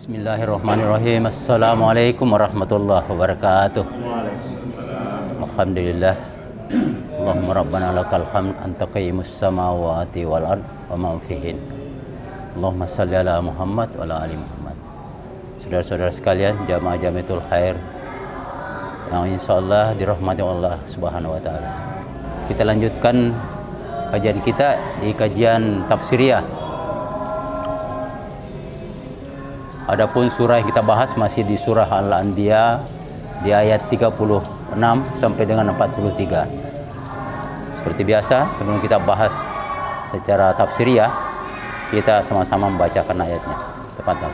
Bismillahirrahmanirrahim. Assalamualaikum warahmatullahi wabarakatuh. Alhamdulillah. Allahumma rabbana lakal hamd anta qayyimus samawati wal ard wa ma fihin. Allahumma shalli ala Muhammad wa ala ali Muhammad. Saudara-saudara sekalian, jamaah Jamiatul Khair yang insyaallah dirahmati Allah Subhanahu wa taala. Kita lanjutkan kajian kita di kajian tafsiriyah. Adapun surah yang kita bahas masih di surah Al-Anbiya di ayat 36 sampai dengan 43. Seperti biasa, sebelum kita bahas secara tafsiriyah, kita sama-sama membacakan ayatnya. Tafadhal.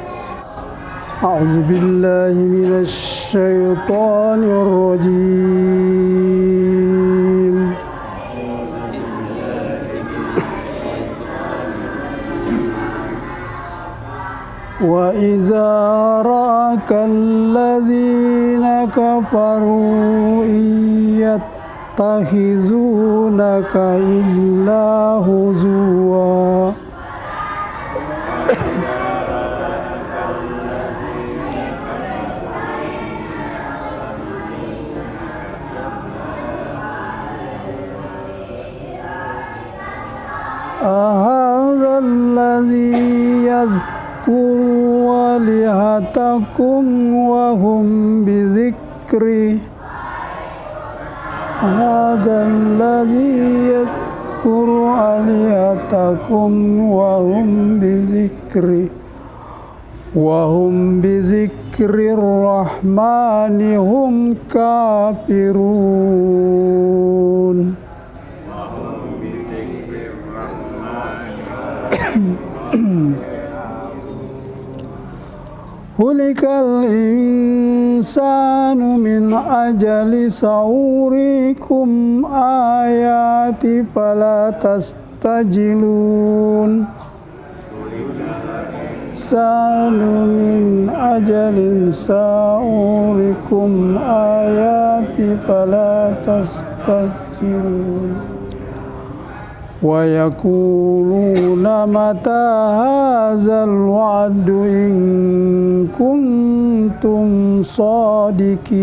A'udzu billahi minasy syaithanir rajim. وَإِذَا رَأَكَ الَّذِينَ كَفَرُوا يَتَّخِذُونَكَ إِلَّا هُزُوًا أَهَذَا الَّذِي يَذْكُرُ آلِهَتَكُمْ وَهُمْ بِذِكْرِهِ هَذَا الَّذِي يَذْكُرُ آلِهَتَكُمْ وَهُمْ بِذِكْرِ الرَّحْمَنِ هُمْ كَافِرُونَ خُلِقَ الْإِنسَانُ مِنْ أَجَلٍ سَأُرِيكُمْ آيَاتِي فَلَا تَسْتَعْجِلُونِ الْإِنسَانُ مِنْ أَجَلٍ سَأُرِيكُمْ آيَاتِي فَلَا تَسْتَعْجِلُونِ وَيَقُولُونَ مَتَى هَذَا الْوَعْدُ إِن كُنتُمْ صَادِقِينَ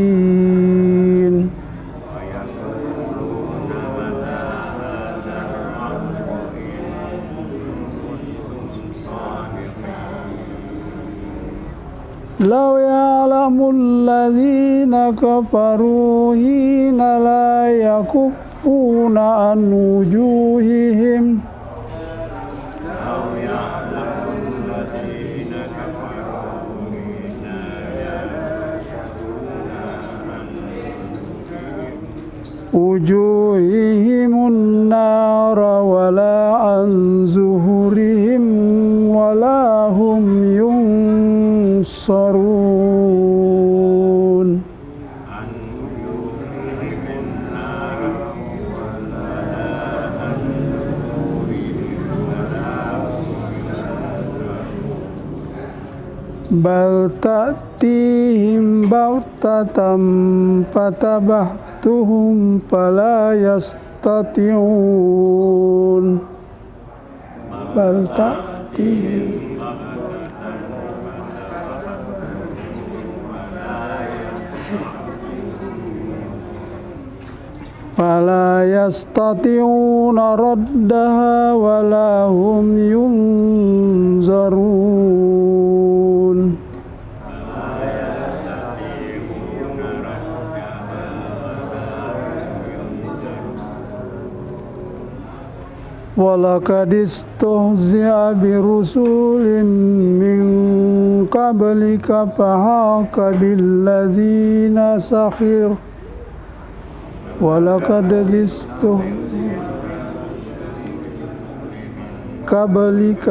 لَوْ يَعْلَمُ الَّذِينَ كَفَرُوا حِينَ لَا يَكُفُّونَ عَنْ وُجُوهِهِمْ النَّارَ وَلَا عَنْ ظُهُورِهِمْ وَلَا هُمْ يُنصَرُونَ بَلْ تَأْتِيهِمْ بَغْتَةً فَتَبَهْتُهُمْ فَلَا يَسْتَطِيعُونَ بَلْ تَأْتِيهِمْ فَلَا يَسْتَطِيعُونَ رَدَّهَا وَلَا هُمْ يُنظَرُونَ وَلَقَدِ اسْتُهْزِئَ بِرُسُلٍ مِّن قَبْلِكَ فَحَاقَ بِالَّذِينَ سَخِرُوا وَلَقَدِ اسْتُهْزِئَ قَبْلِكَ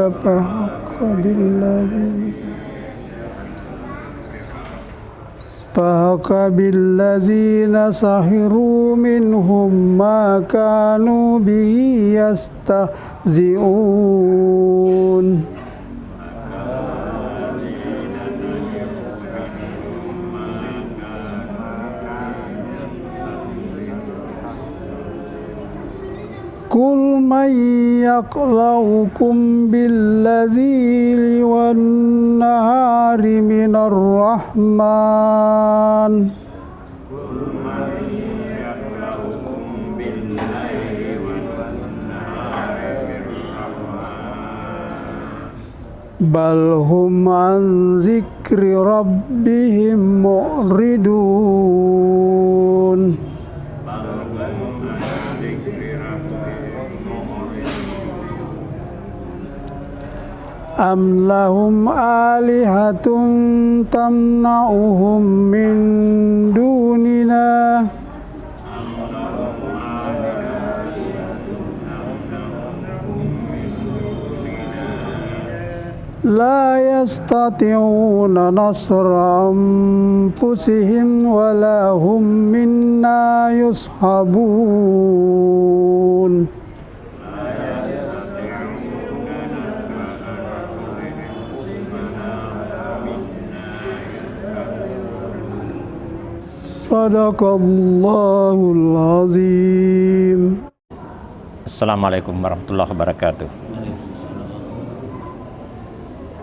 فَحَاقَ بِالَّذِينَ سَخِرُوا مِنْهُمْ مَا كَانُوا بِهِ يَسْتَهْزِئُونَ قل من يكلؤكم بالليل والنهار من الرحمن بل هم عن ذكر ربهم معرضون أم لهم آلهة تمنعهم من دوننا لا يستطيعون نصر أنفسهم ولا هم منا يصحبون صدق الله العظيم. Assalamualaikum warahmatullahi wabarakatuh.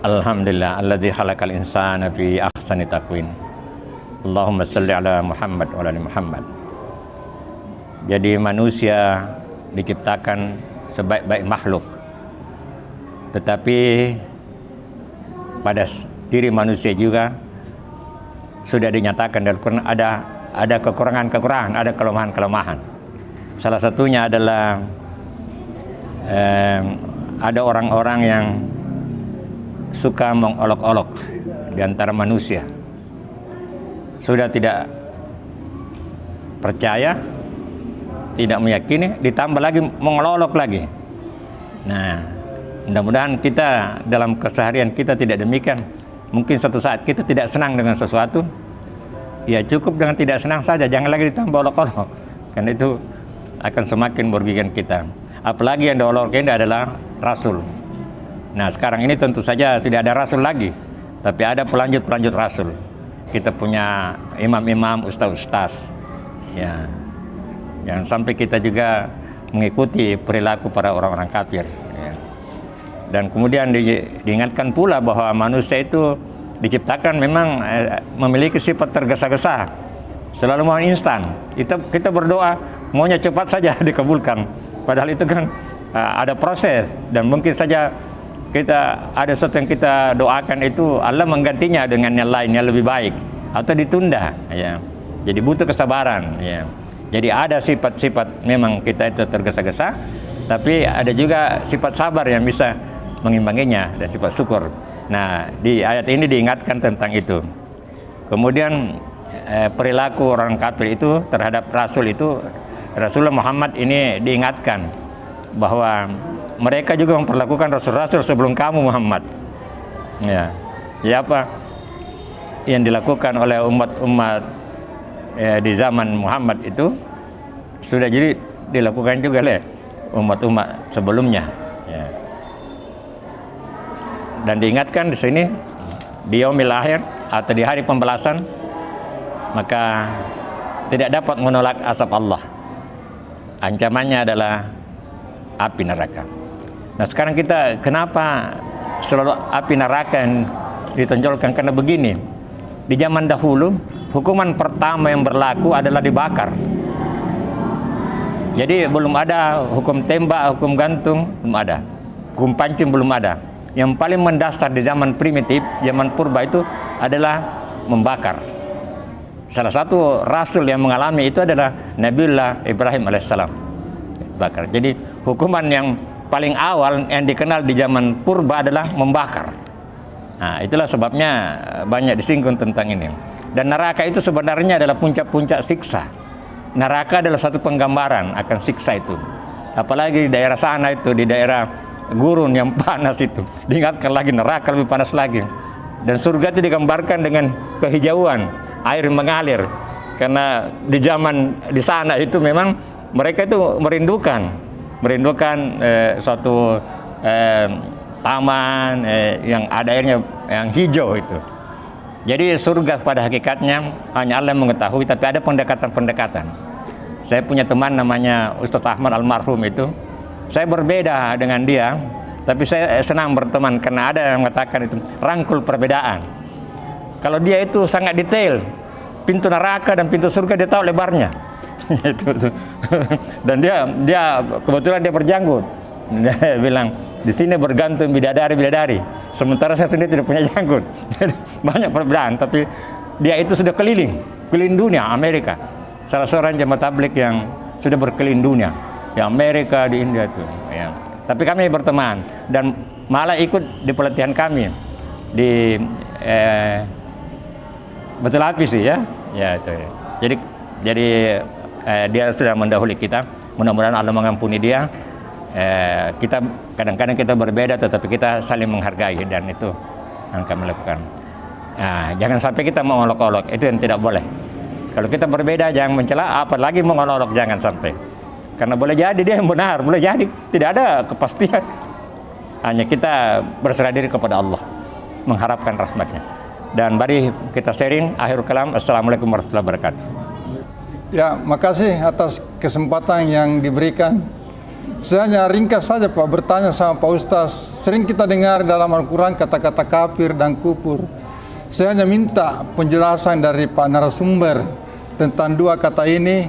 Alhamdulillah alladzi khalaqal insana fi ahsani taqwim. Allahumma shalli ala Muhammad wa ala Muhammad. Jadi manusia diciptakan sebaik-baik makhluk. Tetapi pada diri manusia juga sudah dinyatakan dalam Quran ada kekurangan-kekurangan, ada kelemahan-kelemahan. Salah satunya adalah ada orang-orang yang suka mengolok-olok di antara manusia. Sudah tidak percaya, tidak meyakini, ditambah lagi mengolok lagi. Nah, mudah-mudahan kita dalam keseharian kita tidak demikian. Mungkin suatu saat kita tidak senang dengan sesuatu, ya cukup dengan tidak senang saja, jangan lagi ditambah olok-olok, karena itu akan semakin merugikan kita. Apalagi yang diolok-olok ini adalah Rasul. Nah, sekarang ini tentu saja tidak ada Rasul lagi, tapi ada pelanjut-pelanjut Rasul. Kita punya imam-imam, ustaz-ustaz. Ya, jangan sampai kita juga mengikuti perilaku para orang-orang kafir. Ya. Dan kemudian diingatkan pula bahwa manusia itu diciptakan memang memiliki sifat tergesa-gesa, selalu mau instan. Kita berdoa maunya cepat saja dikabulkan, padahal itu kan ada proses, dan mungkin saja kita ada sesuatu yang kita doakan itu Allah menggantinya dengan yang lain yang lebih baik atau ditunda, ya. Jadi butuh kesabaran, ya. Jadi ada sifat-sifat memang kita itu tergesa-gesa, tapi ada juga sifat sabar yang bisa mengimbanginya, dan sifat syukur. Nah, di ayat ini diingatkan tentang itu. Kemudian perilaku orang kafir itu terhadap Rasul itu, Rasulullah Muhammad ini diingatkan bahwa mereka juga memperlakukan Rasul-Rasul sebelum kamu Muhammad. Ya, apa yang dilakukan oleh umat-umat di zaman Muhammad itu sudah jadi dilakukan juga oleh umat-umat sebelumnya. Ya. Dan diingatkan di sini di yaumil akhir atau di hari pembalasan, maka tidak dapat menolak azab Allah. Ancamannya adalah api neraka. Nah, sekarang kita kenapa selalu api neraka yang ditonjolkan? Karena begini, di zaman dahulu hukuman pertama yang berlaku adalah dibakar. Jadi belum ada hukum tembak, hukum gantung, belum ada. Hukum pancing belum ada. Yang paling mendasar di zaman primitif, zaman purba itu adalah membakar. Salah satu rasul yang mengalami itu adalah Nabiullah Ibrahim alaihissalam. Bakar. Jadi hukuman yang paling awal yang dikenal di zaman purba adalah membakar. Nah, itulah sebabnya banyak disinggung tentang ini. Dan neraka itu sebenarnya adalah puncak-puncak siksa. Neraka adalah satu penggambaran akan siksa itu. Apalagi di daerah sana itu, di daerah gurun yang panas itu, diingatkan lagi neraka lebih panas lagi. Dan surga itu digambarkan dengan kehijauan, air mengalir. Karena di zaman di sana itu memang mereka itu merindukan suatu taman yang ada airnya yang hijau itu. Jadi surga pada hakikatnya hanya Allah yang mengetahui, tapi ada pendekatan-pendekatan. Saya punya teman namanya Ustaz Ahmad almarhum itu, Saya berbeda dengan dia, tapi saya senang berteman karena ada yang mengatakan itu rangkul perbedaan. Kalau dia itu sangat detail, pintu neraka dan pintu surga dia tahu lebarnya. Itu. Dan dia kebetulan dia berjanggut. Dia bilang di sini bergantung bidadari. Sementara saya sendiri tidak punya janggut. Banyak perbedaan, tapi dia itu sudah keliling dunia, Amerika. Salah seorang jemaah tabligh yang sudah berkeliling dunia, di Amerika, di India itu. Ya. Tapi kami berteman dan malah ikut di pelatihan kami di Betul Hafiz sih ya. Ya itu. Ya. Jadi dia sudah mendahului kita. Mudah-mudahan Allah mengampuni dia. Kita kadang-kadang kita berbeda, tetapi kita saling menghargai dan itu yang kami lakukan. Nah, jangan sampai kita mengolok-olok, itu yang tidak boleh. Kalau kita berbeda jangan mencela, apalagi mengolok-olok jangan sampai. Karena boleh jadi dia yang benar, boleh jadi tidak ada kepastian. Hanya kita berserah diri kepada Allah, mengharapkan rahmatnya. Dan mari kita sharing akhir kalam. Assalamualaikum warahmatullahi wabarakatuh. Ya, makasih atas kesempatan yang diberikan. Saya hanya ringkas saja Pak, bertanya sama Pak Ustaz. Sering kita dengar dalam Al-Quran kata-kata kafir dan kufur. Saya hanya minta penjelasan dari Pak narasumber tentang dua kata ini,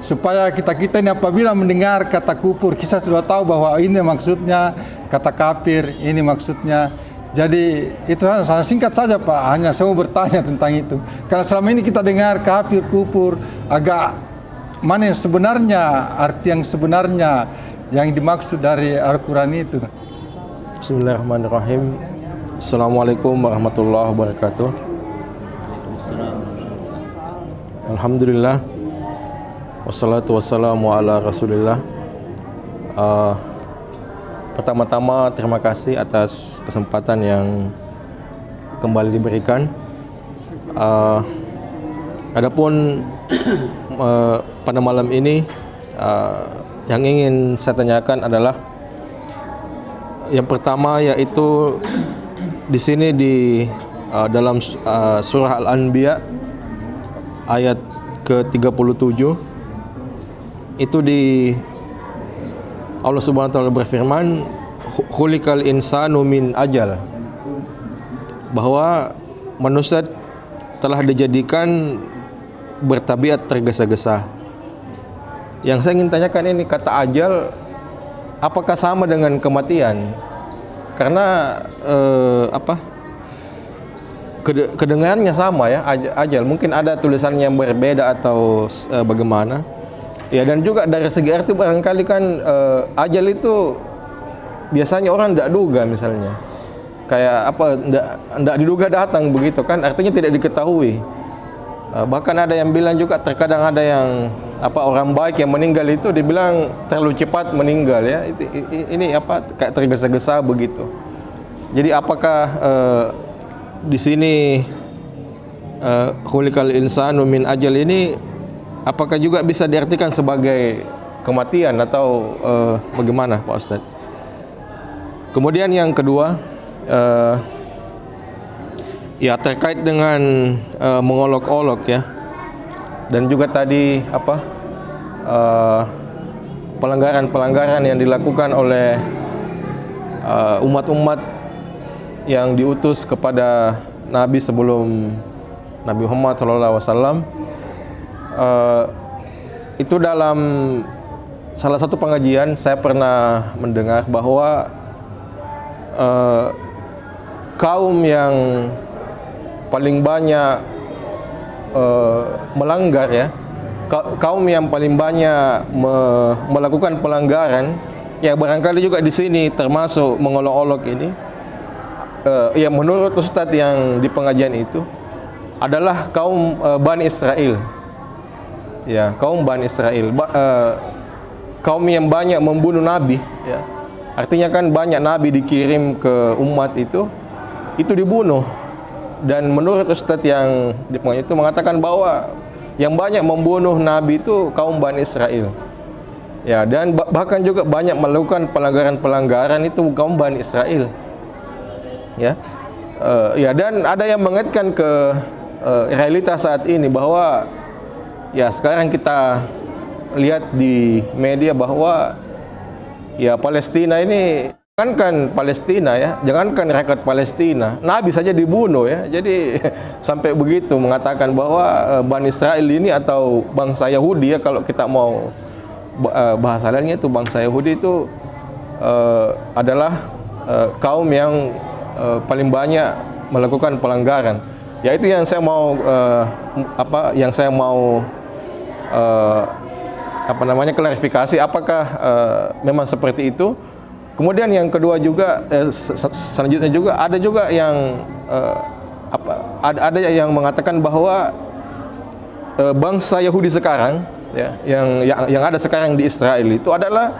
supaya kita ini apabila mendengar kata kufur, kita sudah tahu bahwa ini maksudnya kata kafir, ini maksudnya. Jadi itu hanya singkat saja Pak, hanya saya mau bertanya tentang itu. Karena selama ini kita dengar kafir, kufur, agak mana yang sebenarnya, arti yang sebenarnya yang dimaksud dari Al-Quran itu. Bismillahirrahmanirrahim. Assalamualaikum warahmatullahi wabarakatuh. Alhamdulillah, wassalatu wassalamu ala rasulillah. Pertama-tama terima kasih atas kesempatan yang kembali diberikan. Adapun pada malam ini yang ingin saya tanyakan adalah yang pertama, yaitu di sini di dalam surah Al-Anbiya ayat ke-37 itu di Allah Subhanahu wa taala berfirman, khuliqal insanu min ajal, bahwa manusia telah dijadikan bertabiat tergesa-gesa. Yang saya ingin tanyakan ini, kata ajal apakah sama dengan kematian? Karena kedengarannya sama ya, ajal. Mungkin ada tulisan yang berbeda atau bagaimana. Ya, dan juga dari segi arti barangkali kan ajal itu biasanya orang tidak duga, misalnya kayak apa, tidak diduga datang begitu kan, artinya tidak diketahui. Bahkan ada yang bilang juga terkadang ada yang orang baik yang meninggal itu dibilang terlalu cepat meninggal ya. Ini kayak tergesa-gesa begitu. Jadi apakah di sini khuliqal insanu min ajal ini apakah juga bisa diartikan sebagai kematian atau bagaimana Pak Ustadz? Kemudian yang kedua, ya terkait dengan mengolok-olok ya, dan juga tadi pelanggaran-pelanggaran yang dilakukan oleh umat-umat yang diutus kepada Nabi sebelum Nabi Muhammad SAW. Itu dalam salah satu pengajian saya pernah mendengar bahwa kaum yang paling banyak melanggar ya, kaum yang paling banyak melakukan pelanggaran, ya barangkali juga di sini termasuk mengolok-olok ini, ya menurut Ustadz yang di pengajian itu adalah kaum Bani Israel. Ya, kaum Bani Israel, kaum yang banyak membunuh nabi ya. Artinya kan banyak nabi dikirim ke umat itu dibunuh. Dan menurut Ustadz yang di pengajian itu mengatakan bahwa yang banyak membunuh nabi itu kaum Bani Israel. Ya, dan bahkan juga banyak melakukan pelanggaran-pelanggaran itu kaum Bani Israel. Ya. Ya, dan ada yang mengaitkan ke realitas saat ini bahwa ya sekarang kita lihat di media bahwa Ya Palestina ini, jangankan Palestina ya, jangankan rakyat Palestina, Nabi saja dibunuh ya. Jadi sampai begitu mengatakan bahwa Bani Israel ini atau bangsa Yahudi ya, kalau kita mau bahasa lainnya itu bangsa Yahudi itu adalah kaum yang paling banyak melakukan pelanggaran. Ya itu yang saya mau klarifikasi, apakah memang seperti itu. Kemudian yang kedua juga selanjutnya juga ada juga yang ada yang mengatakan bahwa bangsa Yahudi sekarang ya, yang ada sekarang di Israel itu adalah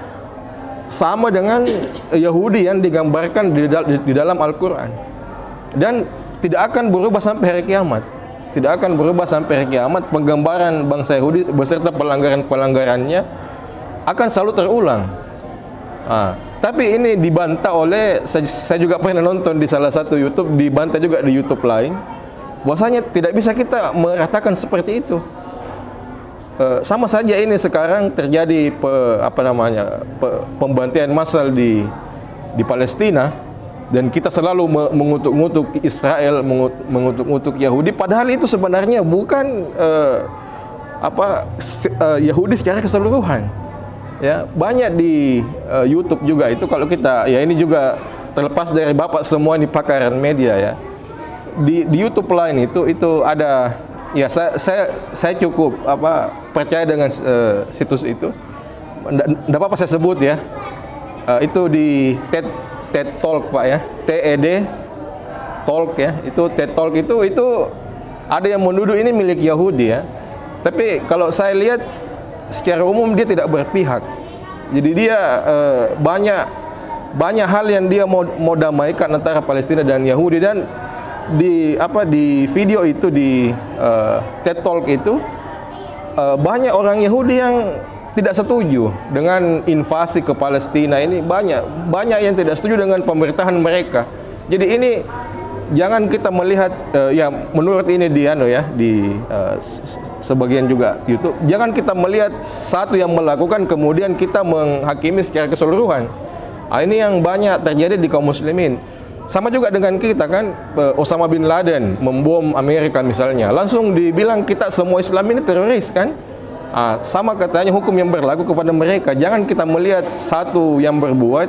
sama dengan Yahudi yang digambarkan di dalam Al-Qur'an, dan tidak akan berubah sampai hari kiamat. Tidak akan berubah sampai hari kiamat. Penggambaran bangsa Yahudi beserta pelanggaran-pelanggarannya akan selalu terulang. Tapi ini dibantah oleh, saya juga pernah nonton di salah satu YouTube, dibantah juga di YouTube lain, bahwasanya tidak bisa kita meratakan seperti itu. Sama saja ini sekarang terjadi pembantaian massal di Palestina, dan kita selalu mengutuk Israel, mengutuk Yahudi, padahal itu sebenarnya bukan Yahudi secara keseluruhan. Ya, banyak di YouTube juga itu, kalau kita ya ini juga terlepas dari Bapak semua ini pakaran media ya. Di YouTube lain itu ada ya, saya cukup percaya dengan situs itu. Enggak apa-apa saya sebut ya. Itu di TED Talk Pak ya. TED Talk ya. Itu TED Talk itu ada yang menuduh ini milik Yahudi ya. Tapi kalau saya lihat secara umum dia tidak berpihak. Jadi dia banyak hal yang dia mau damaikan antara Palestina dan Yahudi, dan di video itu di TED Talk itu banyak orang Yahudi yang tidak setuju dengan invasi ke Palestina ini, banyak yang tidak setuju dengan pemerintahan mereka. Jadi ini jangan kita melihat ya, menurut ini di sebagian juga YouTube, jangan kita melihat satu yang melakukan kemudian kita menghakimi secara keseluruhan. Ini yang banyak terjadi di kaum muslimin. Sama juga dengan kita kan, Osama bin Laden membom Amerika misalnya, langsung dibilang kita semua Islam ini teroris kan. Sama katanya hukum yang berlaku kepada mereka. Jangan kita melihat satu yang berbuat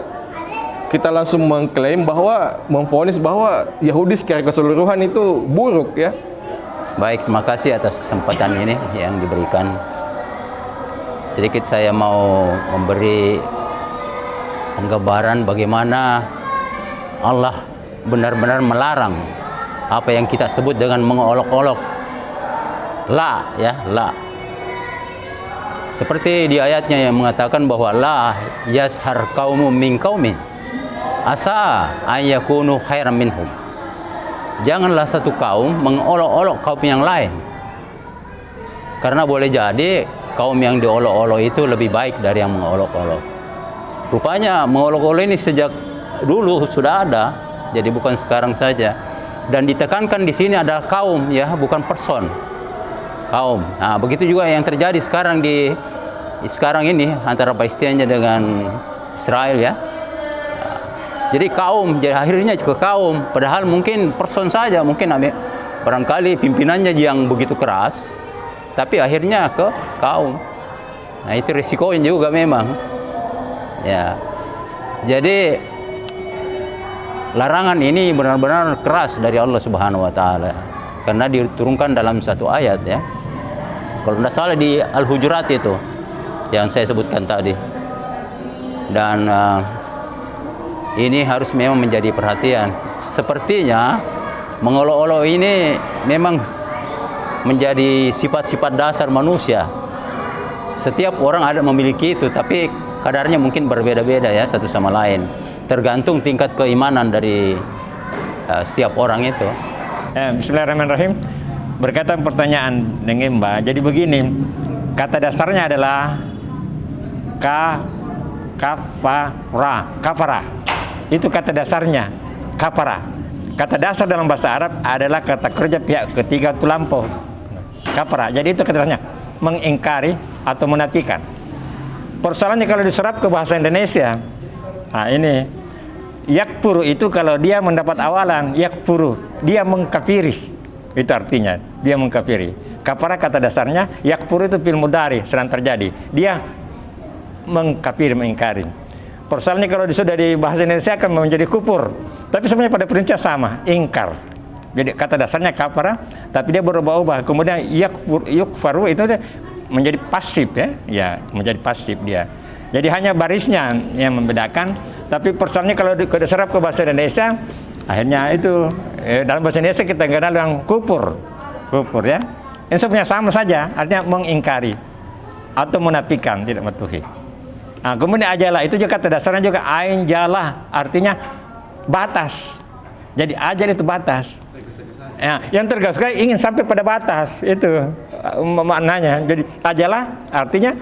kita langsung mengklaim bahwa, memvonis bahwa Yahudi secara keseluruhan itu buruk ya. Baik, terima kasih atas kesempatan ini yang diberikan. Sedikit saya mau memberi penggambaran bagaimana Allah benar-benar melarang apa yang kita sebut dengan mengolok-olok. La ya, la. Seperti di ayatnya yang mengatakan bahwa la yashar qaumun min qaumin asa ayyakunu khairan minhum. Janganlah satu kaum mengolok-olok kaum yang lain, karena boleh jadi kaum yang diolok-olok itu lebih baik dari yang mengolok-olok. Rupanya mengolok-olok ini sejak dulu sudah ada, jadi bukan sekarang saja. Dan ditekankan di sini adalah kaum ya, bukan person. Kaum. Nah, begitu juga yang terjadi sekarang ini antara Palestina dengan Israel ya. Jadi kaum, jadi akhirnya ke kaum, padahal mungkin person saja, mungkin barangkali pimpinannya yang begitu keras, tapi akhirnya ke kaum. Nah itu risikonya juga memang. Ya, jadi larangan ini benar-benar keras dari Allah Subhanahu Wa Taala, karena diturunkan dalam satu ayat ya. Kalau tidak salah di Al-Hujurat itu yang saya sebutkan tadi. Dan ini harus memang menjadi perhatian. Sepertinya mengolok-olok ini memang menjadi sifat-sifat dasar manusia. Setiap orang ada memiliki itu, tapi kadarnya mungkin berbeda-beda ya satu sama lain. Tergantung tingkat keimanan dari setiap orang itu. Bismillahirrahmanirrahim. Berkaitan pertanyaan dengan Mbak, jadi begini, kata dasarnya adalah kafara. Itu kata dasarnya, kafara. Kata dasar dalam bahasa Arab adalah kata kerja pihak ketiga itu lampau. Kafara. Jadi itu kata dasarnya, mengingkari atau menafikan. Persoalannya kalau diserap ke bahasa Indonesia, Nah ini yakfuru itu kalau dia mendapat awalan, yakfuru dia mengkafiri, itu artinya dia mengkafiri. Kafara kata dasarnya, yakfuru itu fil mudhari sedang terjadi, dia mengkafiri, mengingkari. Persoalannya kalau sudah di bahasa Indonesia akan menjadi kufur, tapi sebenarnya pada prinsip sama, ingkar. Jadi kata dasarnya kafara, tapi dia berubah-ubah. Kemudian yukfaru itu menjadi pasif ya menjadi pasif dia. Jadi hanya barisnya yang membedakan, tapi persoalannya kalau diserap ke bahasa Indonesia, akhirnya itu dalam bahasa Indonesia kita kenal dengan kufur ya. Ini sebenarnya sama saja, artinya mengingkari atau menafikan, tidak mematuhi. Nah, kemudian ajalah itu juga kata dasarnya juga ain jalah, artinya batas. Jadi ajal itu batas. Ya, yang tergesa-gesa ingin sampai pada batas itu maknanya. Jadi ajalah artinya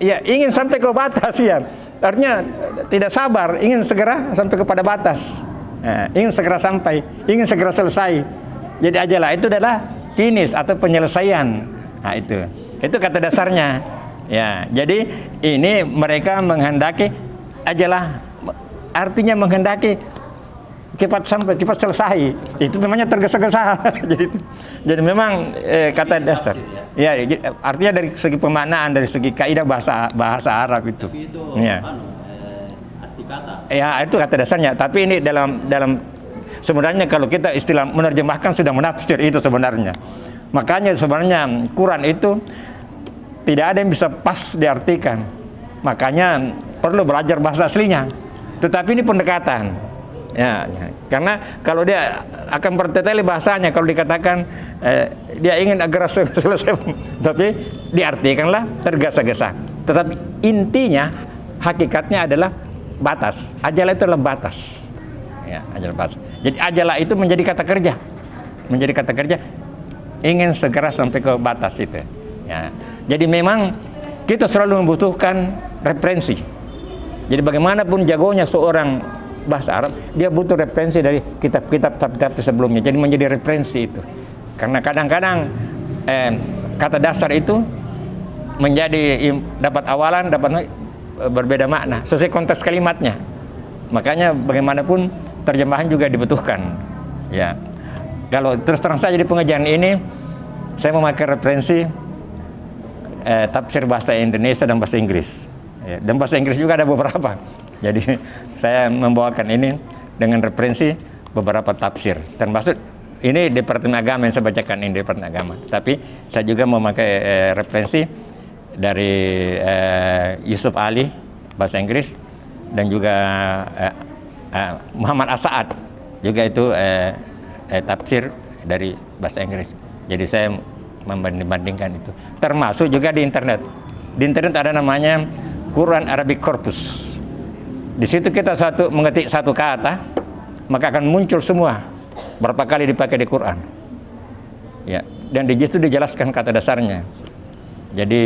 ya ingin sampai ke batas ya. Artinya tidak sabar, ingin segera sampai kepada batas. Nah, ingin segera sampai, ingin segera selesai. Jadi ajalah itu adalah finish atau penyelesaian. Nah, itu kata dasarnya. Ya, jadi ini mereka menghendaki ajalah, artinya menghendaki cepat sampai, cepat selesai. Itu namanya tergesa-gesa. jadi memang kata dasar. Ya, artinya dari segi pemaknaan, dari segi kaidah bahasa Arab itu. Ya. Arti kata. Ya, itu kata dasarnya. Tapi ini dalam sebenarnya kalau kita istilah menerjemahkan sudah menafsir itu sebenarnya. Makanya sebenarnya Quran itu tidak ada yang bisa pas diartikan. Makanya perlu belajar bahasa aslinya. Tetapi ini pendekatan. Ya, karena kalau dia akan berteteli bahasanya, kalau dikatakan dia ingin agar selesai, tapi diartikanlah tergesa-gesa. Tetapi intinya, hakikatnya adalah batas. Ajalah itu adalah batas. Ya, ajalah batas. Jadi ajalah itu menjadi kata kerja, ingin segera sampai ke batas itu. Ya. Jadi memang kita selalu membutuhkan referensi. Jadi bagaimanapun jagonya seorang bahasa Arab, dia butuh referensi dari kitab-kitab sebelumnya. Jadi menjadi referensi itu. Karena kadang-kadang kata dasar itu menjadi dapat awalan, dapat berbeda makna sesuai konteks kalimatnya. Makanya bagaimanapun terjemahan juga dibutuhkan. Ya. Kalau terus terang saja di pengajian ini saya memakai referensi tafsir bahasa Indonesia dan bahasa Inggris. Ya, dan bahasa Inggris juga ada beberapa. Jadi saya membawakan ini dengan referensi beberapa tafsir. Termasuk ini Departemen Agama yang saya bacakan ini Departemen Agama. Tapi saya juga memakai referensi dari Yusuf Ali bahasa Inggris dan juga Muhammad As-Sa'ad juga itu tafsir dari bahasa Inggris. Jadi saya membandingkan itu. Termasuk juga di internet. Di internet ada namanya Quran Arabic Corpus. Di situ kita mengetik satu kata, maka akan muncul semua berapa kali dipakai di Quran. Ya, dan di situ dijelaskan kata dasarnya. Jadi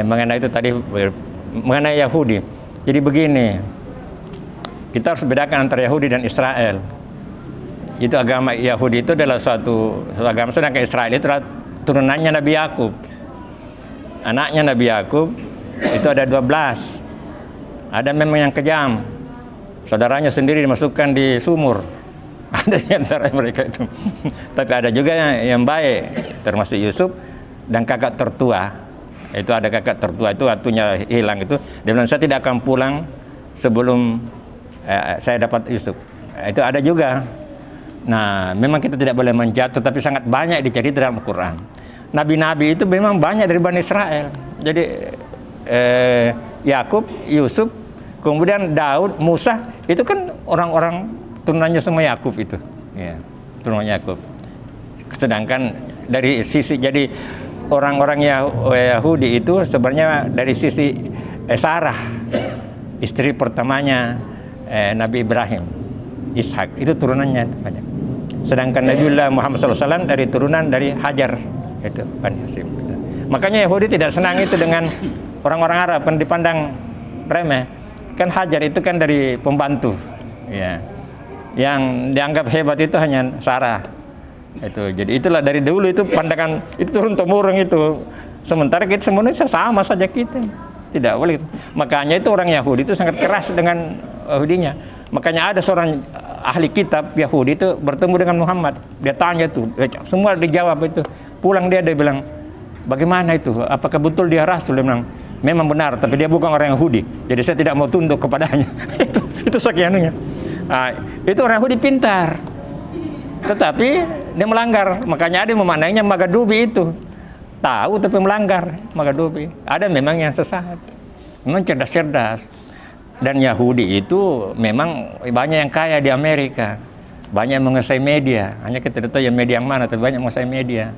mengenai itu tadi mengenai Yahudi. Jadi begini, kita harus bedakan antara Yahudi dan Israel. Itu agama Yahudi itu adalah suatu agama, sedangkan Israel itu adalah turunannya Nabi Yakub. Anaknya Nabi Yakub itu ada 12. Ada memang yang kejam. Saudaranya sendiri dimasukkan di sumur. Ada di antara mereka itu. Tapi ada juga yang baik, termasuk Yusuf dan kakak tertua. Itu ada kakak tertua itu waktunya hilang itu. Dia bilang saya tidak akan pulang sebelum saya dapat Yusuf. Itu ada juga. Nah, memang kita tidak boleh menjatuh, tapi sangat banyak dicari dalam Al-Quran. Nabi-nabi itu memang banyak dari Bani Israel. Jadi Yakub, Yusuf, kemudian Daud, Musa, itu kan orang-orang turunannya semua Yakub itu. Ya, turunannya Yakub. Sedangkan dari sisi jadi orang-orang Yahudi itu sebenarnya dari sisi Sarah, istri pertamanya Nabi Ibrahim, Ishak, itu turunannya banyak. Sedangkan Nabiullah Muhammad SAW dari turunan dari Hajar, itu Bani Hasyim. Makanya Yahudi tidak senang itu dengan orang-orang Arab, kan dipandang remeh. Kan Hajar itu kan dari pembantu, ya. Yang dianggap hebat itu hanya Sarah. Itu jadi itulah dari dulu itu pandangan itu turun temurun itu. Sementara kita semuanya sama saja kita. tidak boleh. Makanya itu orang Yahudi itu sangat keras dengan Yahudinya. Makanya ada seorang ahli kitab Yahudi itu bertemu dengan Muhammad. Dia tanya itu, semua dijawab itu. Pulang dia bilang, bagaimana itu? Apakah betul dia rasul? Dia bilang, memang benar, tapi dia bukan orang Yahudi. Jadi saya tidak mau tunduk kepadanya. itu sekianunya. Nah, itu orang Yahudi pintar. Tetapi dia melanggar. Makanya ada yang memaknainya Magadubi itu. Tahu tapi melanggar, Magadubi. Ada memang yang sesat. Memang cerdas-cerdas. Dan Yahudi itu memang banyak yang kaya di Amerika. Banyak yang menguasai media. Hanya kita tidak tahu ya media yang mana, tapi banyak menguasai media.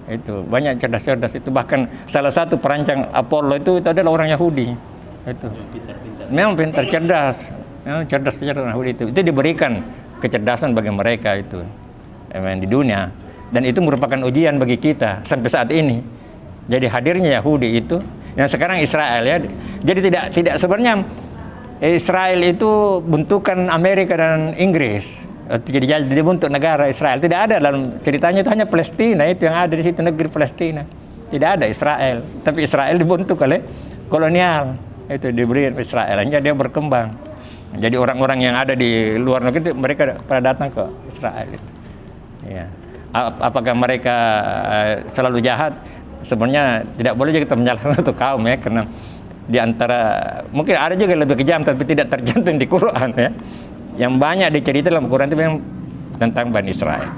Itu banyak cerdas-cerdas itu. Bahkan salah satu perancang Apollo itu adalah orang Yahudi. Itu memang pintar, cerdas. Memang cerdas Yahudi itu. Itu diberikan kecerdasan bagi mereka itu. Memang di dunia. Dan itu merupakan ujian bagi kita sampai saat ini. Jadi hadirnya Yahudi itu, yang sekarang Israel ya. Jadi tidak sebenarnya Israel itu bentukan Amerika dan Inggris. Jadi dibentuk negara Israel. Tidak ada dalam ceritanya, itu hanya Palestina itu yang ada di situ, negeri Palestina. Tidak ada Israel. Tapi Israel dibentuk oleh kolonial. Itu diberi Israel, hanya dia berkembang. Jadi orang-orang yang ada di luar negeri itu, mereka pada datang ke Israel itu. Ya. Apakah mereka selalu jahat? Sebenarnya tidak boleh juga kita menyalahkan satu kaum ya, karena di antara mungkin ada juga lebih kejam tapi tidak tercantum di Quran ya. Yang banyak diceritakan dalam Quran itu memang tentang Bani Israel.